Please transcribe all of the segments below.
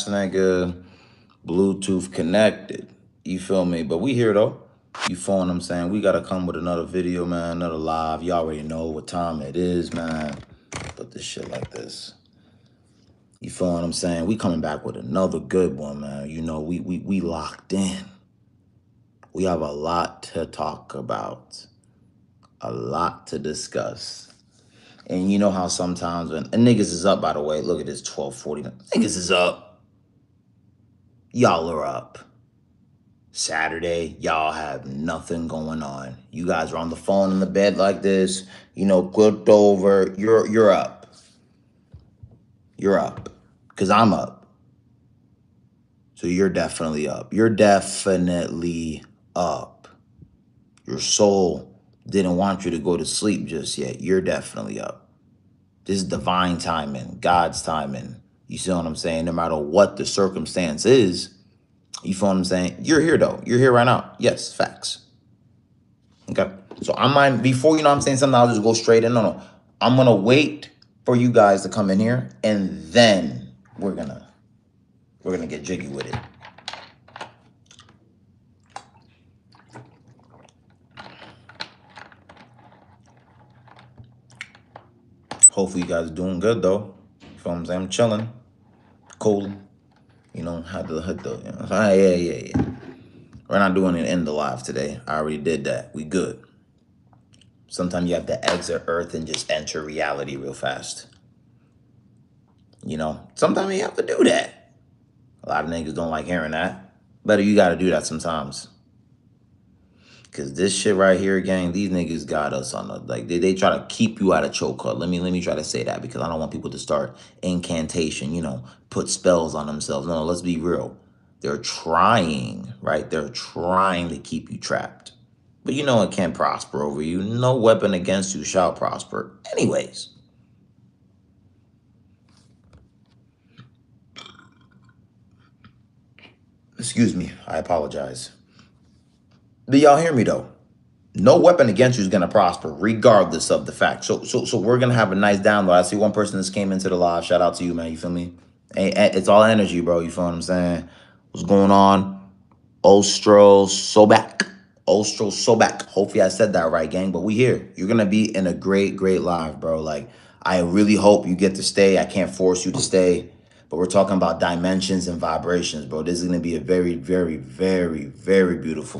fast, nigga. Bluetooth connected. You feel me? But we here though. You feel what I'm saying? We gotta come with another video, man. Another live. You already know what time it is, man. Put this shit like this. You feel what I'm saying? We coming back with another good one, man. You know, we locked in. We have a lot to talk about. A lot to discuss. And you know how sometimes when and niggas is up, by the way, look at this 12:40. Niggas is up. Y'all are up. Saturday, y'all have nothing going on. You guys are on the phone in the bed like this, you know, clipped over. You're up. You're up. Cause I'm up. So you're definitely up. You're definitely up. Your soul didn't want you to go to sleep just yet. You're definitely up. This is divine timing, God's timing. You see what I'm saying? No matter what the circumstance is, you feel what I'm saying? You're here though. You're here right now. Yes, facts. Okay. So I might before you know what I'm saying something, I'll just go straight in. No. I'm gonna wait for you guys to come in here and then we're gonna get jiggy with it. Hopefully you guys are doing good though. You feel what I'm saying? I'm chilling. Cool. You know, had to hit the you know, yeah. We're not doing an end of live today. I already did that. We good. Sometimes you have to exit Earth and just enter reality real fast. You know, sometimes you have to do that. A lot of niggas don't like hearing that. But you got to do that sometimes. Because this shit right here, gang, these niggas got us on the, like, they try to keep you out of chokehold. Let me try to say that because I don't want people to start incantation, you know, put spells on themselves. No, let's be real. They're trying, right? They're trying to keep you trapped. But you know it can't prosper over you. No weapon against you shall prosper. Anyways. Excuse me. I apologize. But y'all hear me though. No weapon against you is gonna prosper, regardless of the fact. So we're gonna have a nice download. I see one person that's came into the live. Shout out to you, man. You feel me? It's all energy, bro. You feel what I'm saying? What's going on? Ostro Sobak. Ostro Sobak. Hopefully I said that right, gang. But we here. You're gonna be in a great live, bro. Like, I really hope you get to stay. I can't force you to stay. But we're talking about dimensions and vibrations, bro. This is gonna be a very very beautiful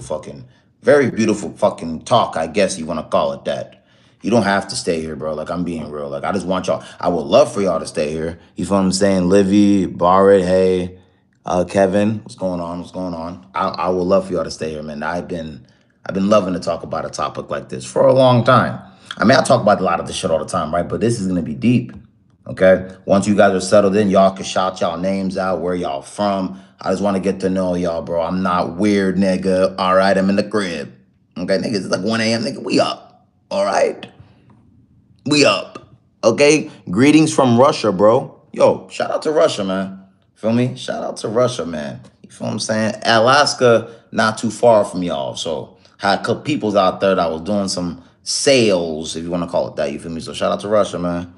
fucking talk, I guess you wanna call it that. You don't have to stay here, bro. Like, I'm being real. Like, I just want y'all. I would love for y'all to stay here. You feel what I'm saying? Livy, Barrett, hey. Kevin, what's going on? What's going on? I would love for y'all to stay here, man. I've been loving to talk about a topic like this for a long time. I mean, I talk about a lot of this shit all the time, right? But this is gonna be deep. Okay. Once you guys are settled in, y'all can shout y'all names out, where y'all from. I just want to get to know y'all, bro. I'm not weird, nigga. All right, I'm in the crib. Okay, niggas, it's like 1 a.m. Nigga, we up. All right, we up. Okay. Greetings from Russia, bro. Yo, shout out to Russia, man. Feel me? Shout out to Russia, man. You feel what I'm saying? Alaska, not too far from y'all. So had a couple peoples out there that was doing some sales, if you want to call it that. You feel me? So shout out to Russia, man.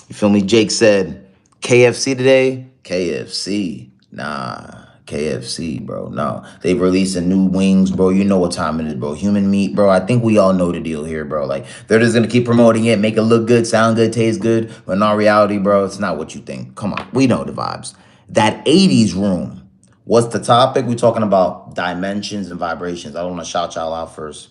You feel me? Jake said KFC today. KFC. Nah. KFC, bro. No. They've released a new wings, bro. You know what time it is, bro. Human meat, bro. I think we all know the deal here, bro. Like, they're just gonna keep promoting it, make it look good, sound good, taste good. But in all reality, bro, it's not what you think. Come on. We know the vibes. That 80s room. What's the topic? We're talking about dimensions and vibrations. I don't want to shout y'all out first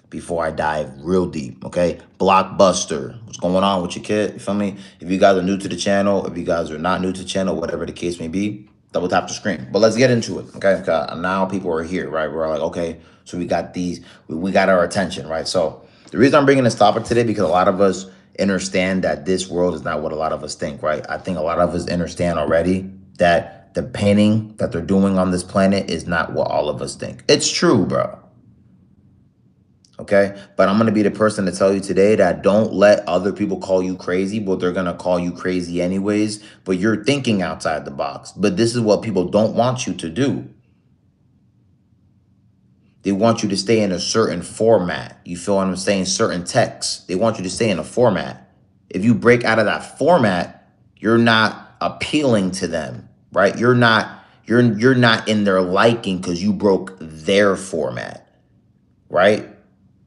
before I dive real deep, okay? Blockbuster, what's going on with your kid? You feel me? If you guys are new to the channel, if you guys are not new to the channel, whatever the case may be, double tap the screen. But let's get into it, okay? Now people are here, right? We're like, okay, so we got these, we got our attention, right? So the reason I'm bringing this topic today, because a lot of us understand that this world is not what a lot of us think, right? I think a lot of us understand already that the painting that they're doing on this planet is not what all of us think. It's true, bro. Okay, but I'm going to be the person to tell you today that don't let other people call you crazy, but they're going to call you crazy anyways. But you're thinking outside the box. But this is what people don't want you to do. They want you to stay in a certain format. You feel what I'm saying? Certain text. They want you to stay in a format. If you break out of that format, you're not appealing to them. right? You're not in their liking because you broke their format, right?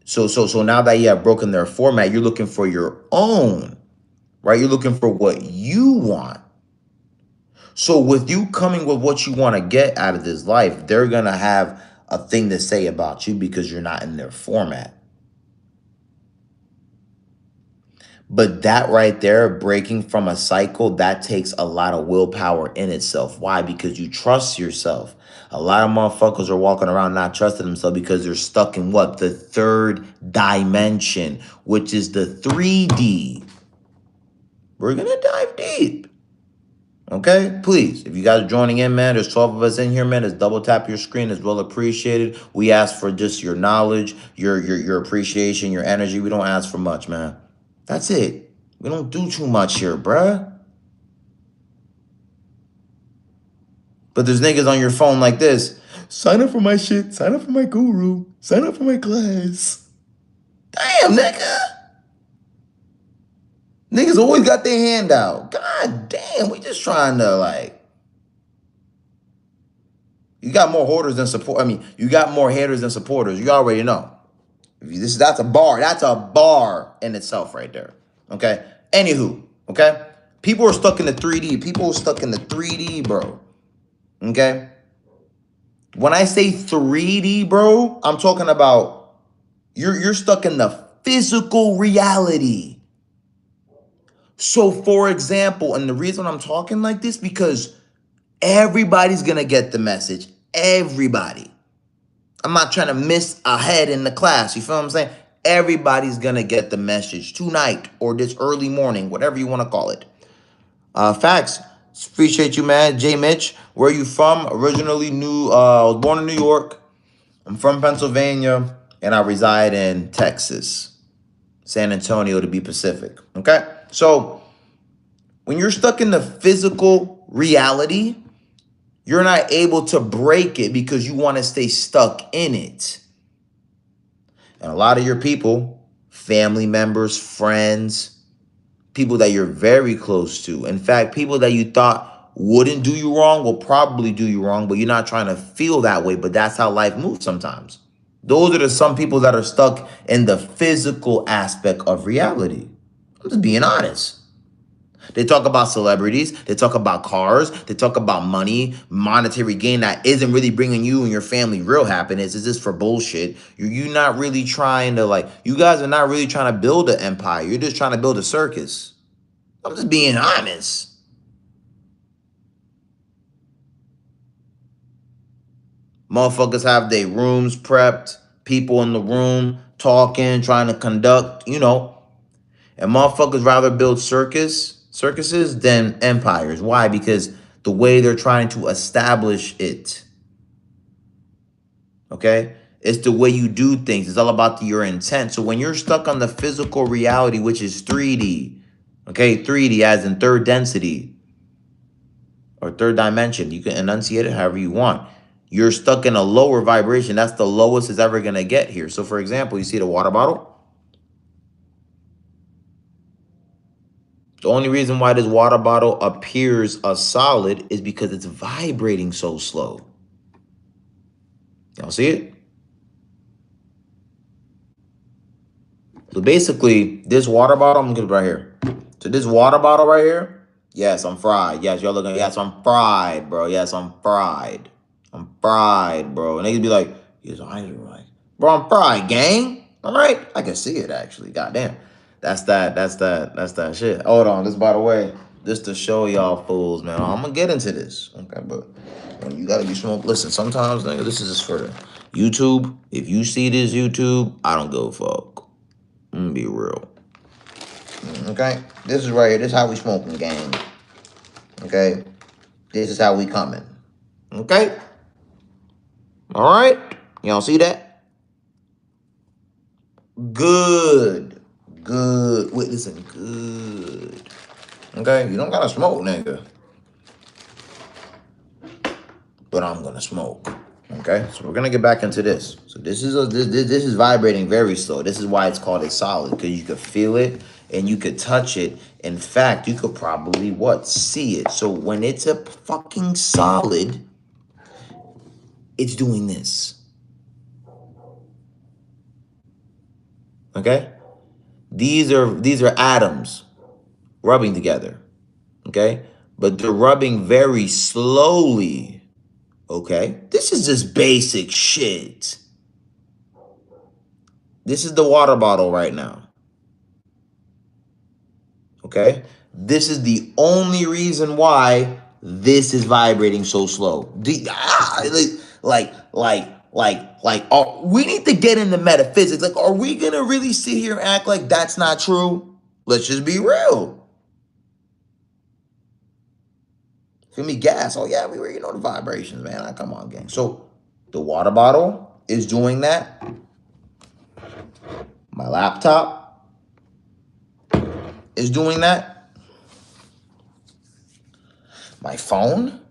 So now that you have broken their format, you're looking for your own, right? You're looking for what you want. So with you coming with what you want to get out of this life, they're gonna have a thing to say about you because you're not in their format. But that right there, breaking from a cycle, that takes a lot of willpower in itself. Why? Because you trust yourself. A lot of motherfuckers are walking around not trusting themselves because they're stuck in what? The third dimension, which is the 3D. We're going to dive deep. Okay, please, if you guys are joining in, man, there's 12 of us in here, man. Just double tap your screen is well appreciated. We ask for just your knowledge, your appreciation, your energy. We don't ask for much, man. That's it. We don't do too much here, bruh. But there's niggas on your phone like this. Sign up for my shit. Sign up for my guru. Sign up for my class. Damn, nigga. Niggas always got their hand out. God damn, we just trying to like. You got more hoarders than support. I mean, you got more haters than supporters. You already know. That's a bar. That's a bar in itself right there. Okay. Anywho, okay. People are stuck in the 3D. People are stuck in the 3D, bro. Okay. When I say 3D, bro, I'm talking about you're stuck in the physical reality. So, for example, and the reason I'm talking like this because everybody's gonna get the message. Everybody. I'm not trying to miss a head in the class. You feel what I'm saying? Everybody's gonna get the message tonight or this early morning, whatever you want to call it. Facts. Appreciate you, man. J Mitch, where are you from? Originally I was born in New York. I'm from Pennsylvania, and I reside in Texas, San Antonio to be Pacific. Okay? So when you're stuck in the physical reality, you're not able to break it because you want to stay stuck in it. And a lot of your people, family members, friends, people that you're very close to, in fact, people that you thought wouldn't do you wrong will probably do you wrong, but you're not trying to feel that way. But that's how life moves sometimes. Those are some people that are stuck in the physical aspect of reality. I'm just being honest. They talk about celebrities. They talk about cars. They talk about money, monetary gain that isn't really bringing you and your family real happiness. It's just for bullshit. You're not really trying to you guys are not really trying to build an empire. You're just trying to build a circus. I'm just being honest. Motherfuckers have their rooms prepped, people in the room talking, trying to conduct, and motherfuckers rather build circuses than empires. Why? Because the way they're trying to establish it. Okay? It's the way you do things. It's all about your intent. So when you're stuck on the physical reality, which is 3D, okay, 3D as in third density or third dimension, you can enunciate it however you want. You're stuck in a lower vibration. That's the lowest it's ever going to get here. So for example, you see the water bottle? The only reason why this water bottle appears a solid is because it's vibrating so slow. Y'all see it? So basically, this water bottle, I'm gonna get it right here. So this water bottle right here, yes, I'm fried. Yes, y'all looking, yes, I'm fried, bro. Yes, I'm fried. I'm fried, bro. And they could be like, yes, I ain't right. Bro, I'm fried, gang. All right? I can see it actually. Goddamn. That's that shit. Hold on, this by the way, just to show y'all fools, man. I'm gonna get into this. Okay, but when you gotta be smoked. Listen, sometimes, nigga, this is just for the YouTube. If you see this YouTube, I don't give a fuck. I'm gonna be real. Okay? This is right here. This is how we smoking, gang. Okay? This is how we coming. Okay? Alright? Y'all see that? Good. Good. Wait, listen. Good. Okay? You don't gotta smoke, nigga. But I'm gonna smoke. Okay, so we're gonna get back into this. So this is vibrating very slow. This is why it's called a solid, because you could feel it and you could touch it. In fact, you could probably see it. So when it's a fucking solid, it's doing this. Okay, these are atoms rubbing together. Okay, but they're rubbing very slowly. Okay, this is just basic shit. This is the water bottle right now. Okay, this is the only reason why this is vibrating so slow. Oh, we need to get into metaphysics. Like, are we gonna really sit here and act like that's not true? Let's just be real. Feel me? Gas. Oh yeah, we were, the vibrations, man. Come on, gang. So the water bottle is doing that. My laptop is doing that. My phone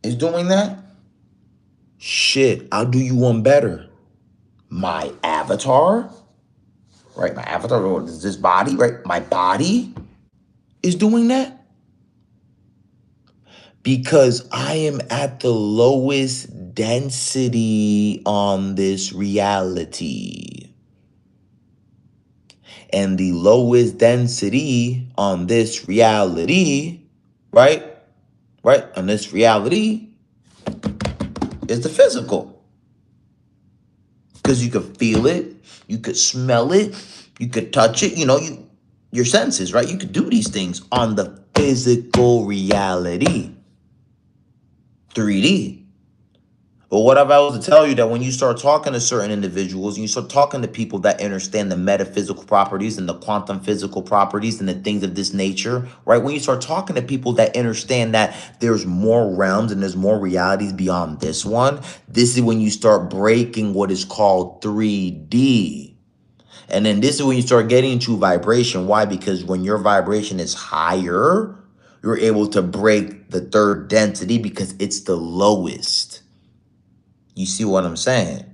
is doing that. Shit, I'll do you one better. My avatar, right? My avatar, this body, right? My body is doing that because I am at the lowest density on this reality. And the lowest density on this reality, right? Right? On this reality is the physical. Because you could feel it, you could smell it, you could touch it, your senses, right? You could do these things on the physical reality, 3D. But what if I was to tell you that when you start talking to certain individuals and you start talking to people that understand the metaphysical properties and the quantum physical properties and the things of this nature, right? When you start talking to people that understand that there's more realms and there's more realities beyond this one, this is when you start breaking what is called 3D. And then this is when you start getting into vibration. Why? Because when your vibration is higher, you're able to break the third density because it's the lowest. You see what I'm saying?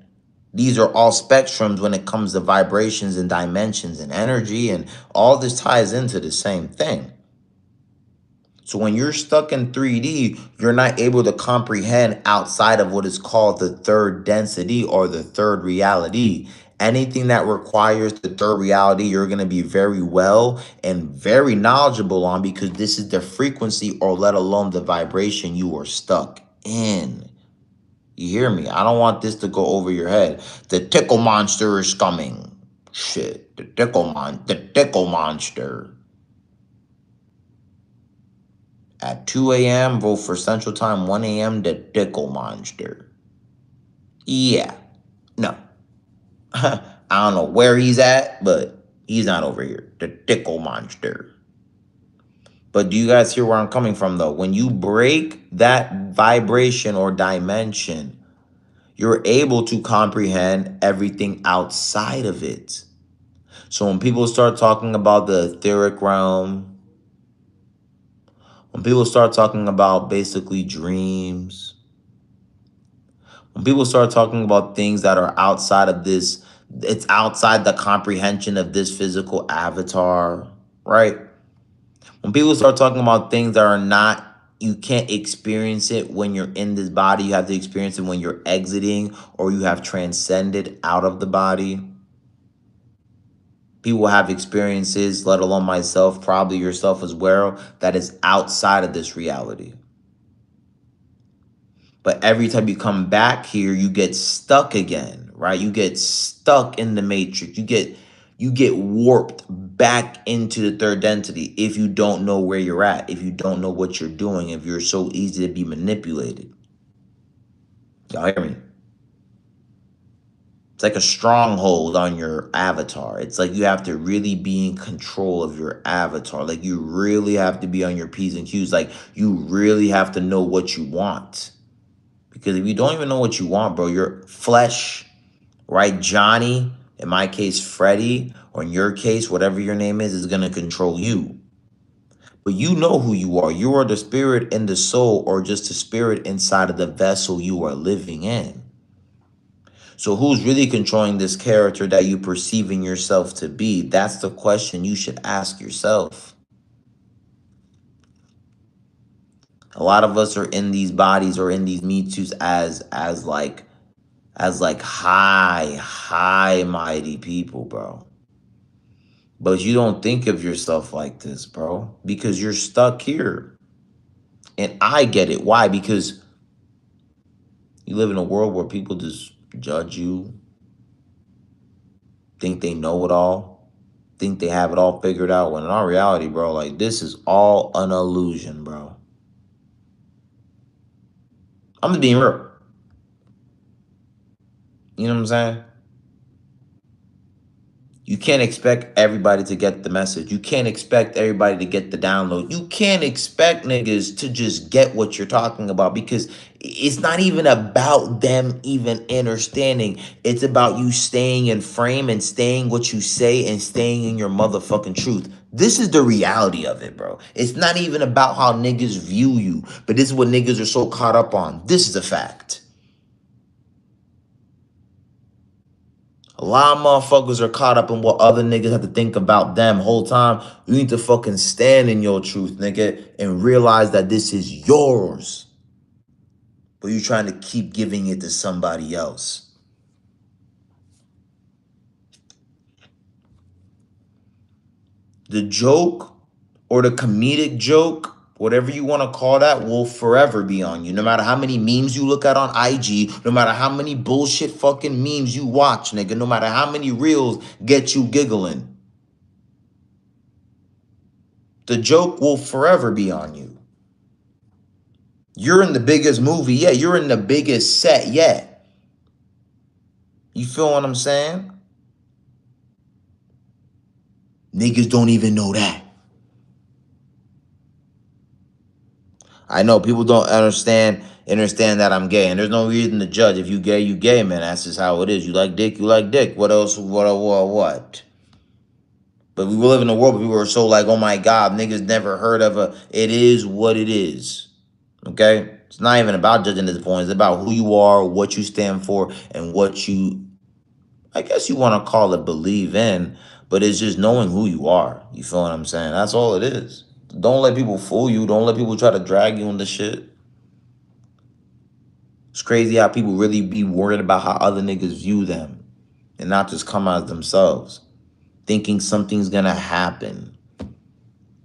These are all spectrums when it comes to vibrations and dimensions and energy, and all this ties into the same thing. So when you're stuck in 3D, you're not able to comprehend outside of what is called the third density or the third reality. Anything that requires the third reality, you're going to be very well and very knowledgeable on, because this is the frequency, or let alone the vibration, you are stuck in. You hear me? I don't want this to go over your head. The tickle monster is coming. Shit. The tickle monster. At 2 a.m., vote for Central Time, 1 a.m., the tickle monster. Yeah. No. I don't know where he's at, but he's not over here. The tickle monster. But do you guys hear where I'm coming from, though? When you break that vibration or dimension, you're able to comprehend everything outside of it. So when people start talking about the etheric realm, when people start talking about basically dreams, when people start talking about things that are outside of this, it's outside the comprehension of this physical avatar, right? When people start talking about things that are not, you can't experience it when you're in this body, you have to experience it when you're exiting or you have transcended out of the body. People have experiences, let alone myself, probably yourself as well, that is outside of this reality. But every time you come back here, you get stuck again, right? You get stuck in the matrix. You get warped back into the third density if you don't know where you're at, if you don't know what you're doing, if you're so easy to be manipulated. Y'all hear me? It's like a stronghold on your avatar. It's like you have to really be in control of your avatar. Like you really have to be on your P's and Q's. Like you really have to know what you want. Because if you don't even know what you want, bro, your flesh, right? Johnny, in my case, Freddie, or in your case, whatever your name is going to control you. But you know who you are. You are the spirit and the soul, or just the spirit inside of the vessel you are living in. So who's really controlling this character that you perceiving yourself to be? That's the question you should ask yourself. A lot of us are in these bodies or in these meat suits as like high mighty people, bro. But you don't think of yourself like this, bro, because you're stuck here. And I get it. Why? Because you live in a world where people just judge you, think they know it all, think they have it all figured out, when in our reality, bro, like, this is all an illusion, bro. I'm just being real. You know what I'm saying? You can't expect everybody to get the message. You can't expect everybody to get the download. You can't expect niggas to just get what you're talking about, because it's not even about them even understanding. It's about you staying in frame and staying what you say and staying in your motherfucking truth. This is the reality of it, bro. It's not even about how niggas view you, but this is what niggas are so caught up on. This is a fact. A lot of motherfuckers are caught up in what other niggas have to think about them whole time. You need to fucking stand in your truth, nigga, and realize that this is yours. But you're trying to keep giving it to somebody else. The joke or the comedic joke, whatever you want to call that, will forever be on you. No matter how many memes you look at on IG, no matter how many bullshit fucking memes you watch, nigga, no matter how many reels get you giggling, the joke will forever be on you. You're in the biggest movie yet. You're in the biggest set yet. You feel what I'm saying? Niggas don't even know that. I know people don't understand that I'm gay, and there's no reason to judge. If you gay, you gay, man. That's just how it is. You like dick, you like dick. What else? What? But we live in a world where people are so like, oh my God, niggas never heard of a. It is what it is. Okay? It's not even about judging at this point. It's about who you are, what you stand for, and what you, I guess you want to call it, believe in, but it's just knowing who you are. You feel what I'm saying? That's all it is. Don't let people fool you. Don't let people try to drag you into shit. It's crazy how people really be worried about how other niggas view them and not just come out as themselves, thinking something's gonna happen.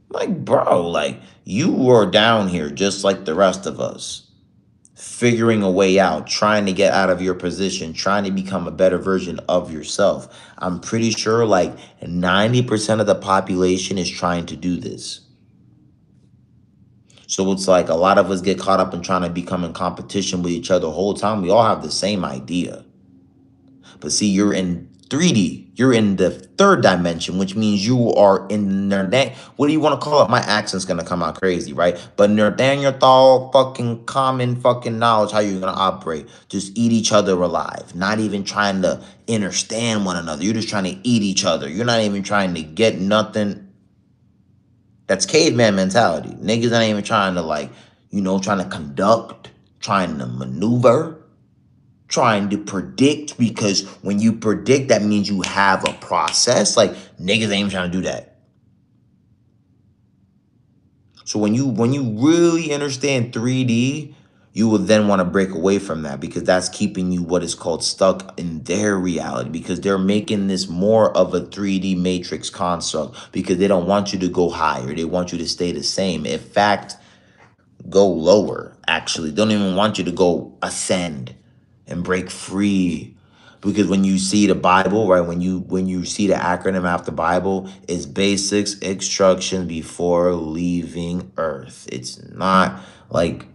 Like, bro, like, you are down here just like the rest of us, figuring a way out, trying to get out of your position, trying to become a better version of yourself. I'm pretty sure like 90% of the population is trying to do this. So it's like a lot of us get caught up in trying to become in competition with each other the whole time. We all have the same idea. But see, you're in 3D. You're in the third dimension, which means you are in the, what do you want to call it? My accent's going to come out crazy, right? But Neanderthal fucking common fucking knowledge, how you're going to operate. Just eat each other alive. Not even trying to understand one another. You're just trying to eat each other. You're not even trying to get nothing. That's caveman mentality. Niggas not even trying to like, trying to conduct, trying to maneuver, trying to predict, because when you predict, that means you have a process. Like, niggas ain't even trying to do that. So when you really understand 3D, you will then want to break away from that, because that's keeping you what is called stuck in their reality, because they're making this more of a 3D matrix construct, because they don't want you to go higher. They want you to stay the same. In fact, go lower, actually. They don't even want you to go ascend and break free. Because when you see the Bible, right, when you see the acronym after Bible, it's basics, instruction before leaving earth. It's not like,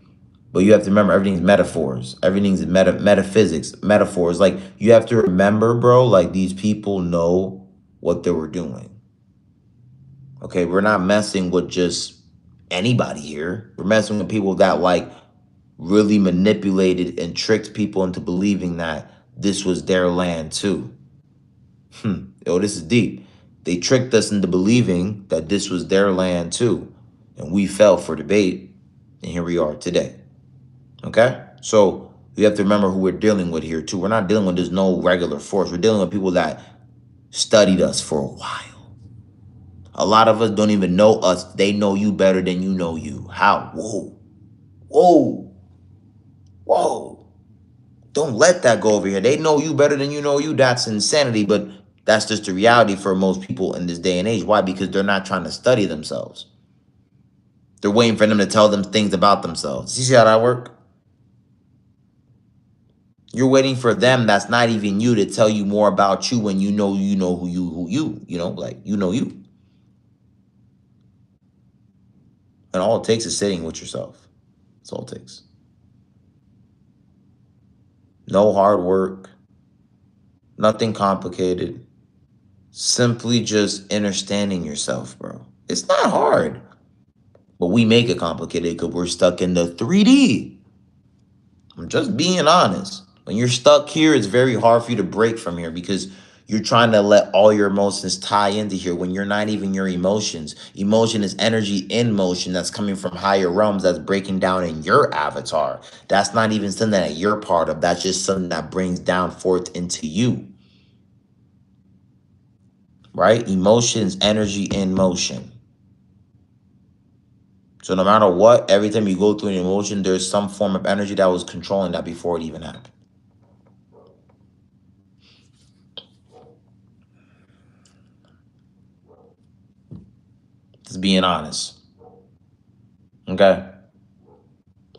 but you have to remember, everything's metaphors. Everything's metaphysics, metaphors. Like, you have to remember, bro, like, these people know what they were doing. Okay, we're not messing with just anybody here. We're messing with people that like really manipulated and tricked people into believing that this was their land too. Yo, this is deep. They tricked us into believing that this was their land too. And we fell for debate, and here we are today. Okay? So you have to remember who we're dealing with here, too. We're not dealing with just no regular force. We're dealing with people that studied us for a while. A lot of us don't even know us. They know you better than you know you. How? Whoa. Whoa. Whoa. Don't let that go over here. They know you better than you know you. That's insanity, but that's just the reality for most people in this day and age. Why? Because they're not trying to study themselves. They're waiting for them to tell them things about themselves. You see how that works? You're waiting for them that's not even you to tell you more about you when you know who you know, like you know you. And all it takes is sitting with yourself. That's all it takes. No hard work, nothing complicated. Simply just understanding yourself, bro. It's not hard. But we make it complicated because we're stuck in the 3D. I'm just being honest. When you're stuck here, it's very hard for you to break from here because you're trying to let all your emotions tie into here when you're not even your emotions. Emotion is energy in motion that's coming from higher realms that's breaking down in your avatar. That's not even something that you're part of. That's just something that brings down forth into you. Right? Emotions, energy in motion. So no matter what, every time you go through an emotion, there's some form of energy that was controlling that before it even happened. Just being honest. Okay?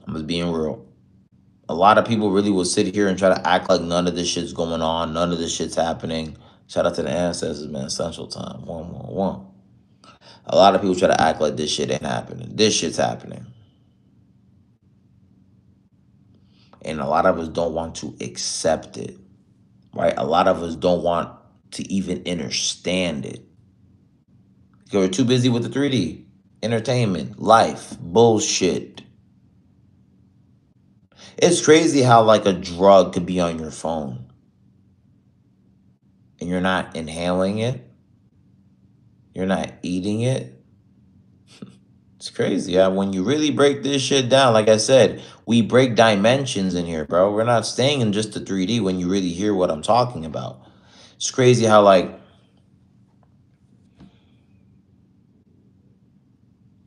I'm just being real. A lot of people really will sit here and try to act like none of this shit's going on, none of this shit's happening. Shout out to the ancestors, man. Central Time. 111. A lot of people try to act like this shit ain't happening. This shit's happening. And a lot of us don't want to accept it. Right? A lot of us don't want to even understand it. Because we're too busy with the 3D. Entertainment, life, bullshit. It's crazy how like a drug could be on your phone and you're not inhaling it, you're not eating it. It's crazy. Yeah, when you really break this shit down, like I said, we break dimensions in here, bro. We're not staying in just the 3D when you really hear what I'm talking about. It's crazy how like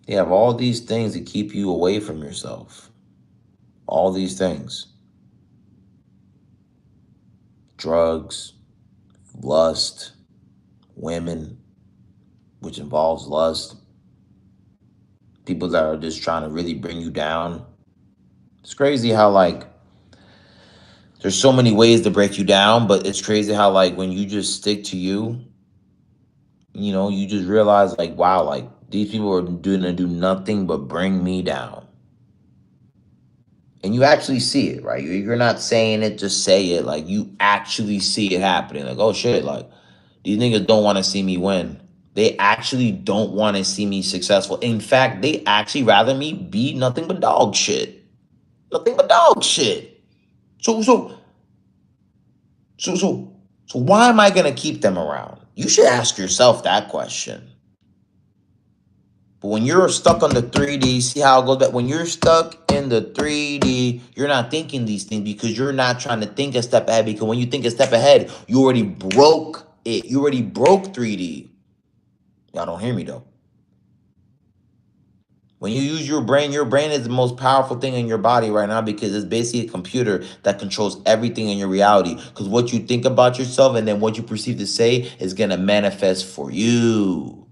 you have all these things that keep you away from yourself. All these things. Drugs, lust, women, which involves lust, people that are just trying to really bring you down. It's crazy how like there's so many ways to break you down, but it's crazy how like when you just stick to you, you just realize like wow, like these people are gonna do nothing but bring me down. And you actually see it, right? You're not saying it, just say it. Like you actually see it happening. Like, oh shit, like these niggas don't want to see me win. They actually don't want to see me successful. In fact, they actually rather me be nothing but dog shit. Nothing but dog shit. So so so so so why am I gonna keep them around? You should ask yourself that question. But when you're stuck on the 3D, see how it goes back? When you're stuck in the 3D, you're not thinking these things because you're not trying to think a step ahead. Because when you think a step ahead, you already broke it. You already broke 3D. Y'all don't hear me though. When you use your brain is the most powerful thing in your body right now because it's basically a computer that controls everything in your reality. Because what you think about yourself and then what you perceive to say is going to manifest for you.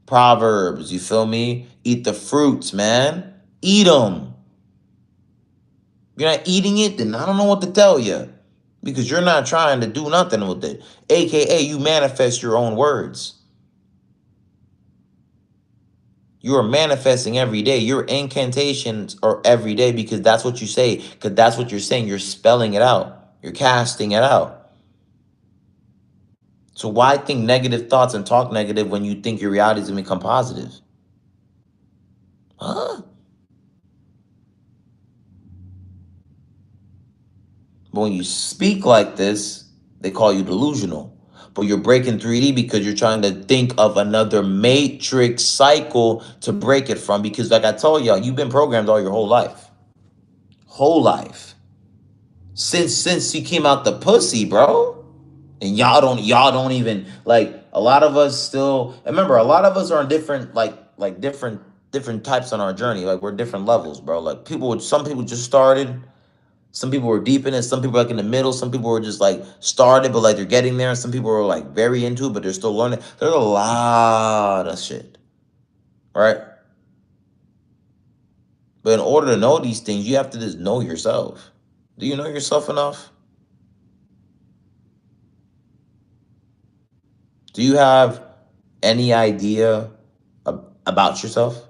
Proverbs, you feel me? Eat the fruits, man. Eat them. You're not eating it, then I don't know what to tell you. Because you're not trying to do nothing with it. AKA, you manifest your own words. You are manifesting every day. Your incantations are every day because that's what you say. Because that's what you're saying. You're spelling it out. You're casting it out. So why think negative thoughts and talk negative when you think your reality is going to become positive? Huh? But when you speak like this, they call you delusional. but you're breaking 3D because you're trying to think of another matrix cycle to break it from. Because like I told y'all, you've been programmed all your whole life. Whole life. Since you came out the pussy, bro. And y'all don't even like a lot of us still remember a lot of us are on different different types on our journey. Like we're different levels, bro. Like some people just started, some people were deep in it, some people like in the middle, some people were just like started, but like they're getting there, and some people are like very into it, but they're still learning. There's a lot of shit. Right? But in order to know these things, you have to just know yourself. Do you know yourself enough? Do you have any idea about yourself?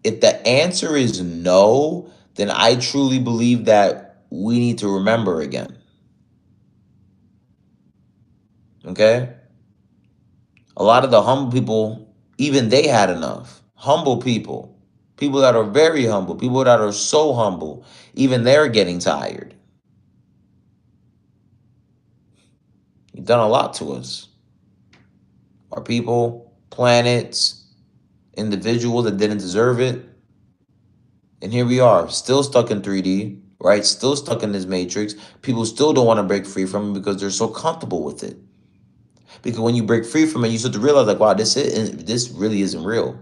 If the answer is no, then I truly believe that we need to remember again. Okay? A lot of the humble people, even they had enough. Humble people, people that are very humble, people that are so humble, even they're getting tired. You've done a lot to us. Our people, planets, individuals that didn't deserve it. And here we are, still stuck in 3D, right? Still stuck in this matrix. People still don't want to break free from it because they're so comfortable with it. Because when you break free from it, you start to realize, like, wow, this really isn't real.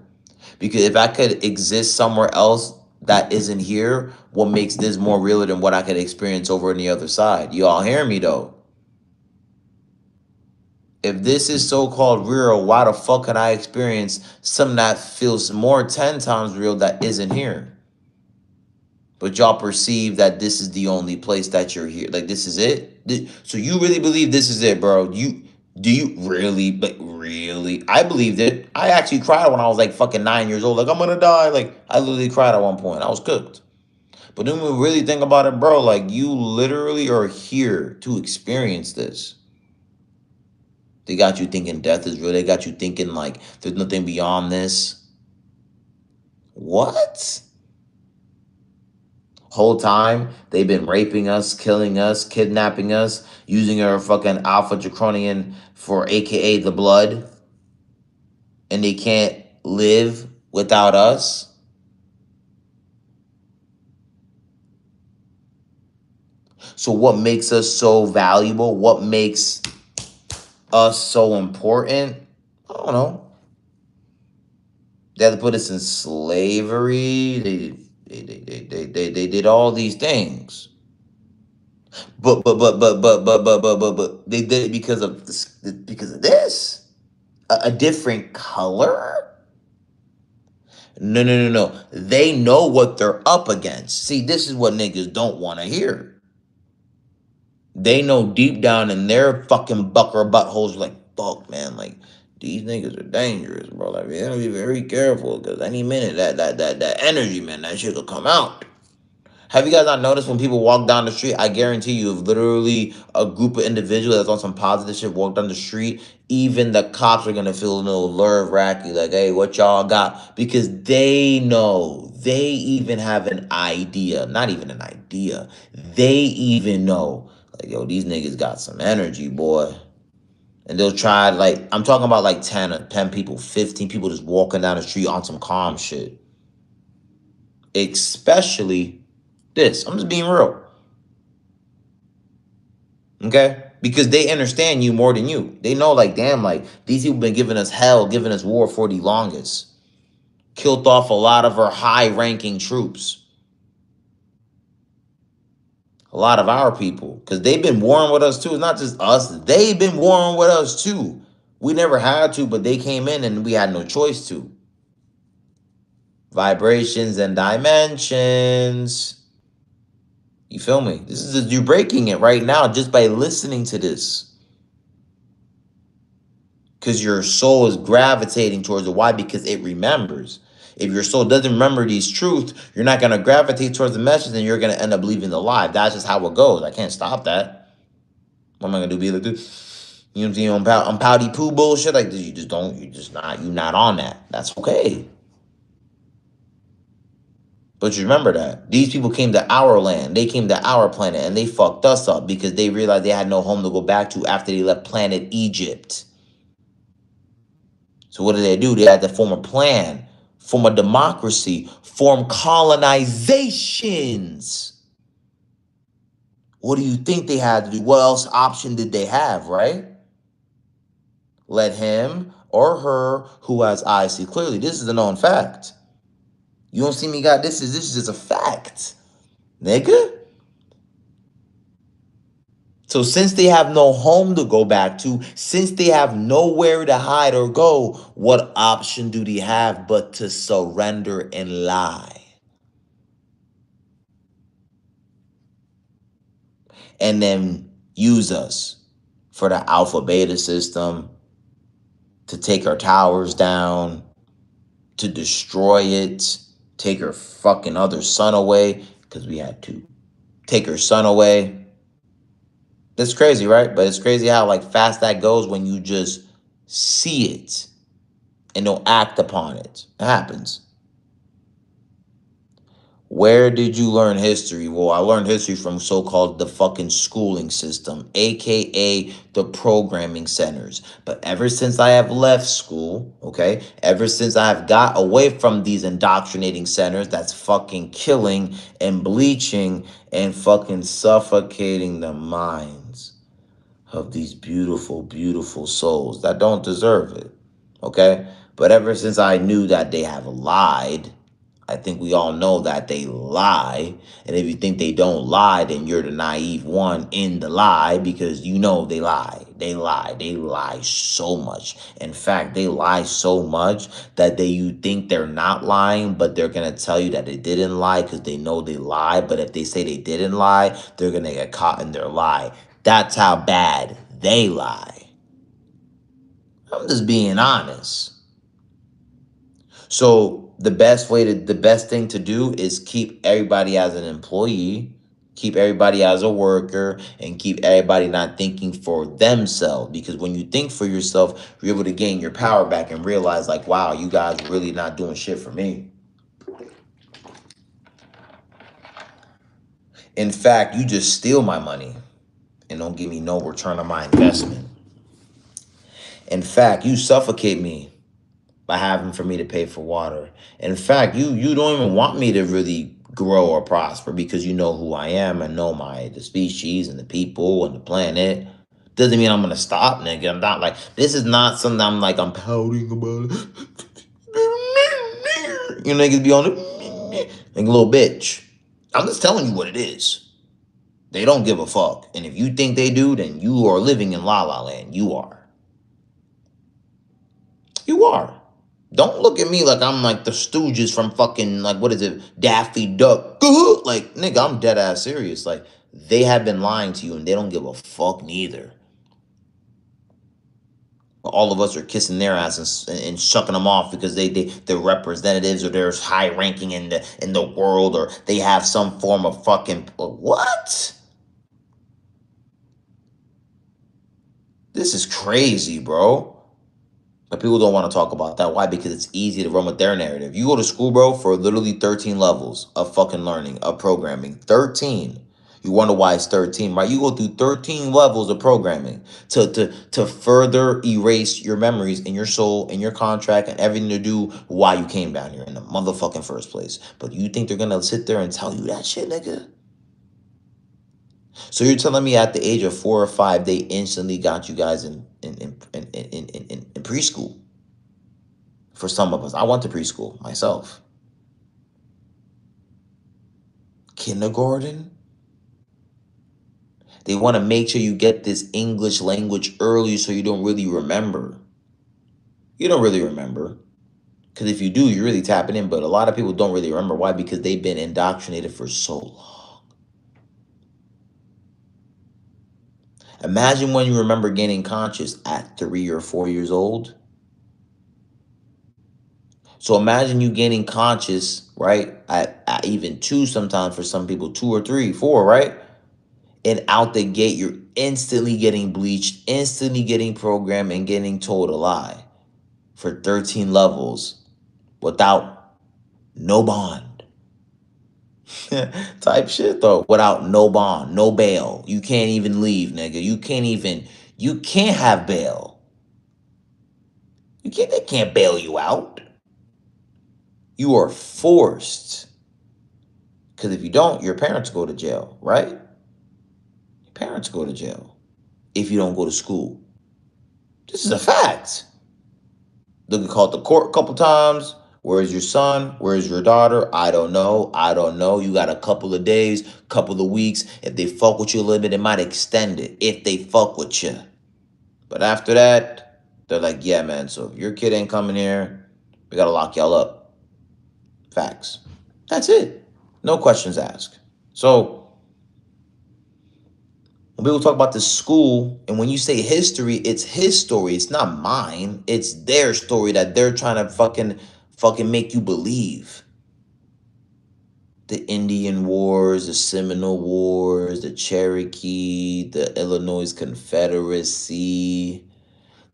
Because if I could exist somewhere else that isn't here, what makes this more real than what I could experience over on the other side? You all hear me, though? If this is so-called real, why the fuck can I experience something that feels more 10 times real that isn't here? But y'all perceive that this is the only place that you're here. Like, this is it? So you really believe this is it, bro? Do you really, like, really? I believed it. I actually cried when I was like fucking 9 years old. Like, I'm gonna die. Like, I literally cried at one point. I was cooked. But then we really think about it, bro. Like, you literally are here to experience this. They got you thinking death is real. They got you thinking like there's nothing beyond this. What? Whole time they've been raping us, killing us, kidnapping us, using our fucking alpha draconian for AKA the blood, and they can't live without us. So what makes us so valuable? What makes us so important? I don't know. They had to put us in slavery. They did all these things. But they did it because of this, because of this. A different color? No, no, no, no. They know what they're up against. See, this is what niggas don't want to hear. They know deep down in their fucking bucker buttholes, like, fuck, man, like, these niggas are dangerous, bro. Like, we gotta be very careful, because any minute that energy, man, that shit could come out. Have you guys not noticed when people walk down the street? I guarantee you, if literally a group of individuals that's on some positive shit walk down the street, even the cops are gonna feel a little nerve-wracking, like, hey, what y'all got? Because they know, they even have an idea, not even an idea, they even know, like, yo, these niggas got some energy, boy. And they'll try, like, I'm talking about like 10 people, 15 people just walking down the street on some calm shit. Especially this. I'm just being real. Okay? Because they understand you more than you. They know, like, damn, like, these people been giving us hell, giving us war for the longest. Killed off a lot of our high-ranking troops. A lot of our people. Because they've been warring with us, too. It's not just us. They've been warring with us, too. We never had to, but they came in and we had no choice to. Vibrations and dimensions. You feel me? You're breaking it right now just by listening to this. Because your soul is gravitating towards it. Why? Because it remembers. If your soul doesn't remember these truths, you're not going to gravitate towards the message, and you're going to end up leaving the lie. That's just how it goes. I can't stop that. What am I going to do? Be like this? You know what I'm saying? On pouty poo bullshit like this. You're not on that. That's okay. But you remember that. These people came to our land. They came to our planet and they fucked us up because they realized they had no home to go back to after they left planet Egypt. So what did they do? They had to form a plan, form a democracy, form colonizations. What do you think they had to do? What else option did they have, right? Let him or her who has eyes see clearly. This is a known fact. You don't see me, God. This is just a fact, nigga. So since they have no home to go back to, since they have nowhere to hide or go, what option do they have but to surrender and lie? And then use us for the alpha beta system, to take our towers down, to destroy it, take her fucking other son away, because we had to. Take her son away. That's crazy, right? But it's crazy how like fast that goes when you just see it and don't act upon it. It happens. Where did you learn history? Well, I learned history from so-called the fucking schooling system, aka the programming centers. But ever since I have left school, okay, ever since I have got away from these indoctrinating centers that's fucking killing and bleaching and fucking suffocating the minds of these beautiful, beautiful souls that don't deserve it, okay? But ever since I knew that they have lied, I think we all know that they lie. And if you think they don't lie, then you're the naive one in the lie, because you know they lie. They lie. They lie so much. In fact, they lie so much that you think they're not lying, but they're going to tell you that they didn't lie because they know they lie. But if they say they didn't lie, they're going to get caught in their lie. That's how bad they lie. I'm just being honest. So the best thing to do is keep everybody as an employee, keep everybody as a worker, and keep everybody not thinking for themselves. Because when you think for yourself, you're able to gain your power back and realize like, wow, you guys really not doing shit for me. In fact, you just steal my money and don't give me no return on my investment. In fact, you suffocate me by having for me to pay for water. In fact, you don't even want me to really grow or prosper because you know who I am and know the species and the people and the planet. Doesn't mean I'm gonna stop, nigga. I'm not like, this is not something I'm pouting about. You niggas be on it like a little bitch. I'm just telling you what it is. They don't give a fuck. And if you think they do, then you are living in La La Land. You are. You are. Don't look at me like I'm like the Stooges from fucking, like, what is it, Daffy Duck. Like, nigga, I'm dead ass serious. Like, they have been lying to you and they don't give a fuck neither. All of us are kissing their asses and shucking them off because they're representatives or they're high ranking in the world, or they have some form of fucking, what? This is crazy, bro. But people don't want to talk about that. Why? Because it's easy to run with their narrative. You go to school, bro, for literally 13 levels of fucking learning, of programming. 13. You wonder why it's 13, right? You go through 13 levels of programming to further erase your memories and your soul and your contract and everything to do why you came down here in the motherfucking first place. But you think they're going to sit there and tell you that shit, nigga? So you're telling me at the age of 4 or 5, they instantly got you guys in preschool? For some of us, I went to preschool myself. Kindergarten? They want to make sure you get this English language early so you don't really remember. You don't really remember. Because if you do, you're really tapping in. But a lot of people don't really remember. Why? Because they've been indoctrinated for so long. Imagine when you remember gaining conscious at 3 or 4 years old. So imagine you gaining conscious, right? At even 2 sometimes for some people, 2 or 3, 4, right? And out the gate, you're instantly getting bleached, instantly getting programmed, and getting told a lie for 13 levels without no bond. Type shit though. Without no bond, no bail. You can't even leave, nigga. You can't have bail. They can't bail you out. You are forced. Because if you don't, your parents go to jail, right? Your parents go to jail if you don't go to school. This is a fact. They get called to court a couple times. Where's your son? Where's your daughter? I don't know. I don't know. You got a couple of days, couple of weeks. If they fuck with you a little bit, they might extend it. If they fuck with you. But after that, they're like, yeah, man, so if your kid ain't coming here, we gotta lock y'all up. Facts. That's it. No questions asked. So when people talk about the school, and when you say history, it's his story. It's not mine. It's their story that they're trying to fucking make you believe. The Indian Wars, the Seminole Wars, the Cherokee, the Illinois Confederacy.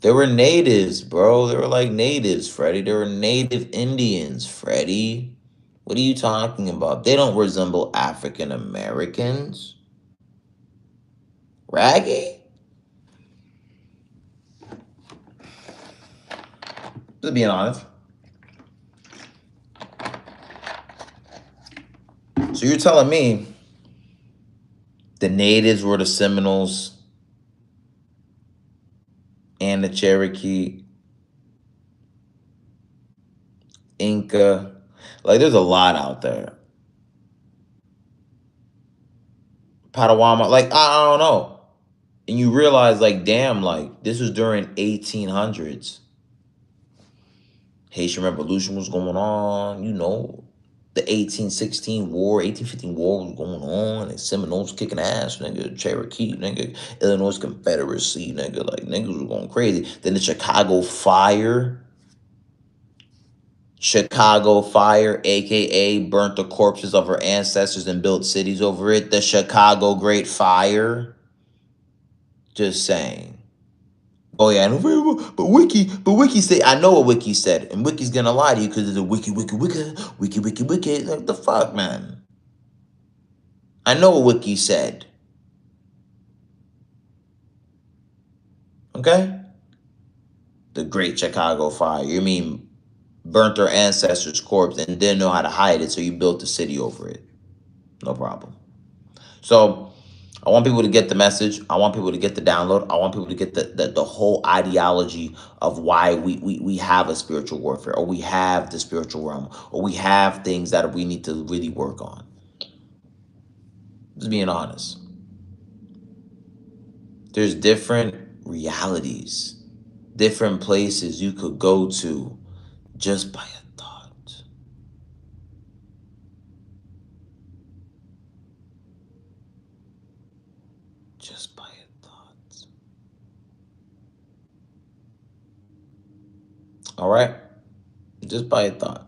They were natives, bro. They were like natives, Freddie. They were native Indians, Freddie. What are you talking about? They don't resemble African Americans. Raggy? Just being honest. So you're telling me the natives were the Seminoles and the Cherokee, Inca. Like, there's a lot out there. Padawan, like, I don't know. And you realize, like, damn, like, this was during 1800s. Haitian Revolution was going on, you know. The 1816 war, 1815 war was going on, and Seminoles kicking ass, nigga. Cherokee, nigga. Illinois Confederacy, nigga. Like, niggas was going crazy. Then the Chicago Fire. Chicago Fire, aka burnt the corpses of her ancestors and built cities over it. The Chicago Great Fire. Just saying. Oh yeah, but Wiki said, I know what Wiki said, and Wiki's gonna lie to you because it's a Wiki. Like, the fuck, man. I know what Wiki said. Okay? The Great Chicago Fire. You mean burnt their ancestors' corpse and didn't know how to hide it, so you built a city over it. No problem. So I want people to get the message. I want people to get the download. I want people to get the whole ideology of why we have a spiritual warfare, or we have the spiritual realm, or we have things that we need to really work on. Just being honest. There's different realities, different places you could go to just by a thought. Just by a thought. All right? Just by a thought.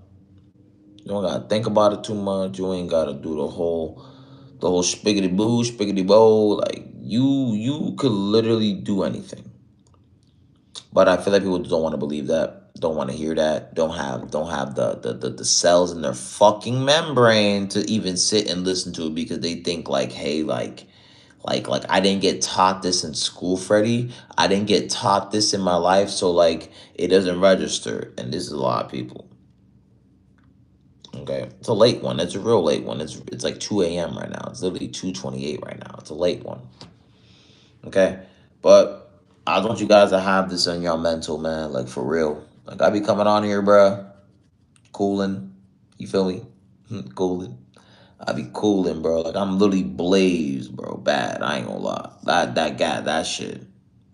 You don't gotta think about it too much. You ain't gotta do the whole spiggity boo, spiggity bow. Like, you could literally do anything. But I feel like people don't want to believe that, don't want to hear that, don't have the cells in their fucking membrane to even sit and listen to it, because they think like, hey, like I didn't get taught this in school, Freddie. I didn't get taught this in my life, so like it doesn't register. And this is a lot of people. Okay, it's a late one. It's a real late one. It's like 2 a.m. right now. It's literally 2:28 right now. It's a late one. Okay, but I want you guys to have this on your mental, man. Like, for real. Like, I be coming on here, bruh, cooling. You feel me? Cooling. I be cooling, bro. Like, I'm literally blazed, bro. Bad. I ain't gonna lie. That guy, that shit.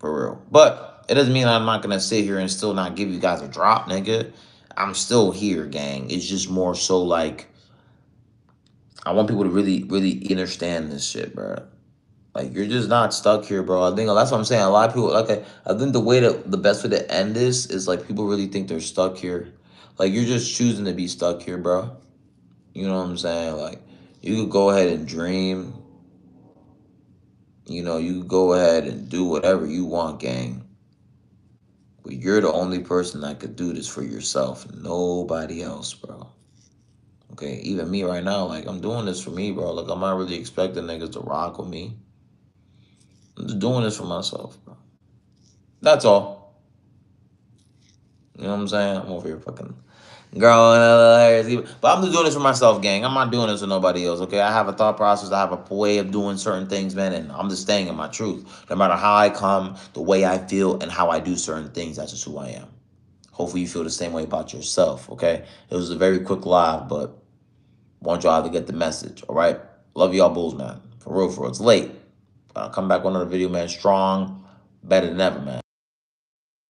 For real. But it doesn't mean I'm not gonna sit here and still not give you guys a drop, nigga. I'm still here, gang. It's just more so like, I want people to really, really understand this shit, bro. Like, you're just not stuck here, bro. I think that's what I'm saying. A lot of people, like, I think the best way to end this is, like, people really think they're stuck here. Like, you're just choosing to be stuck here, bro. You know what I'm saying? Like, you could go ahead and dream. You know, you could go ahead and do whatever you want, gang. But you're the only person that could do this for yourself. Nobody else, bro. Okay, even me right now, like, I'm doing this for me, bro. Like, I'm not really expecting niggas to rock with me. I'm just doing this for myself, bro. That's all. You know what I'm saying? I'm over here fucking growing hilarious. But I'm just doing this for myself, gang. I'm not doing this for nobody else, okay? I have a thought process. I have a way of doing certain things, man, and I'm just staying in my truth. No matter how I come, the way I feel, and how I do certain things, that's just who I am. Hopefully you feel the same way about yourself, okay? It was a very quick live, but want y'all to get the message, all right? Love y'all bulls, man. For real, for real. It's late. I'll come back on another video, man. Strong, better than ever, man.